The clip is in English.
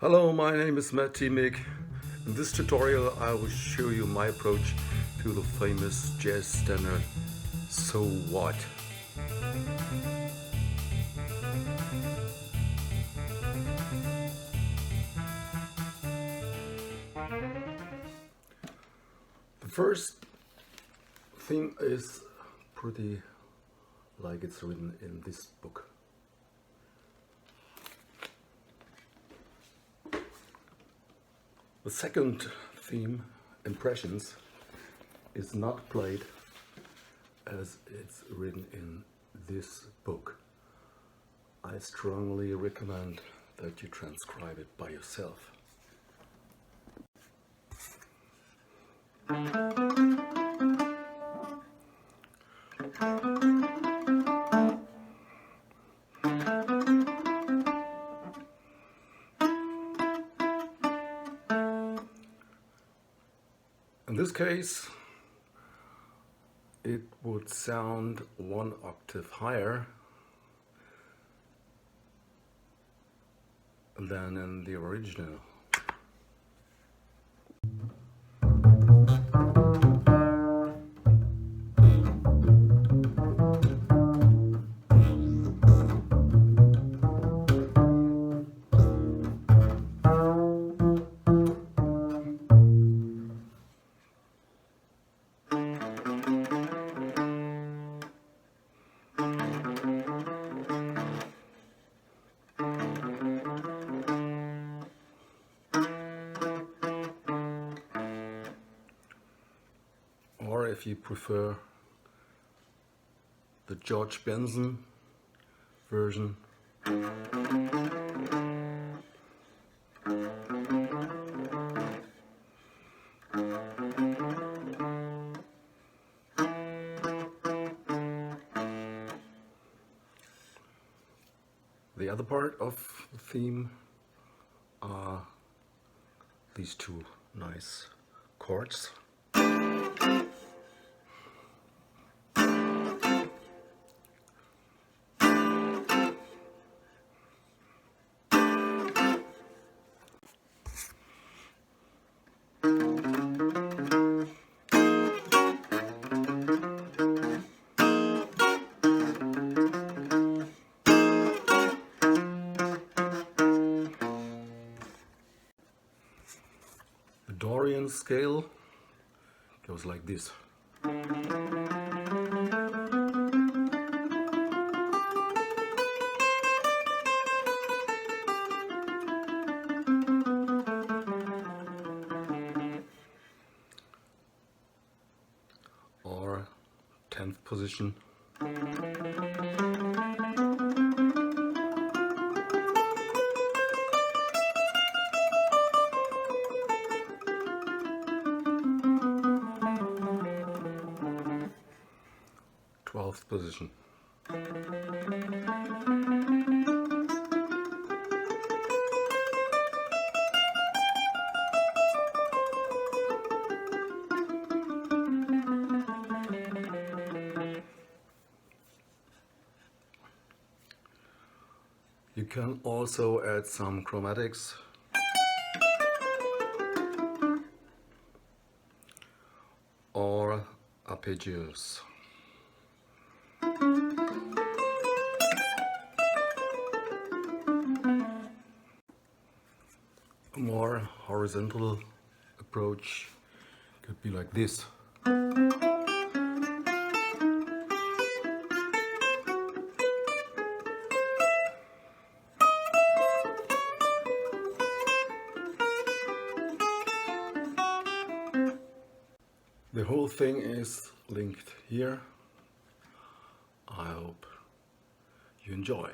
Hello, my name is Thiemig. In this tutorial I will show you my approach to the famous jazz standard So What. The first theme is pretty like it's written in this book. The second theme, Impressions, is not played as it's written in this book. I strongly recommend that you transcribe it by yourself. In this case, it would sound one octave higher than in the original. Or if you prefer the George Benson version, the other part of the theme are these two nice chords. The Dorian scale goes like this. Or 10th position. Twelfth position. You can also add some chromatics. Or arpeggios. A more horizontal approach could be like this. The whole thing is linked here. I hope you enjoy.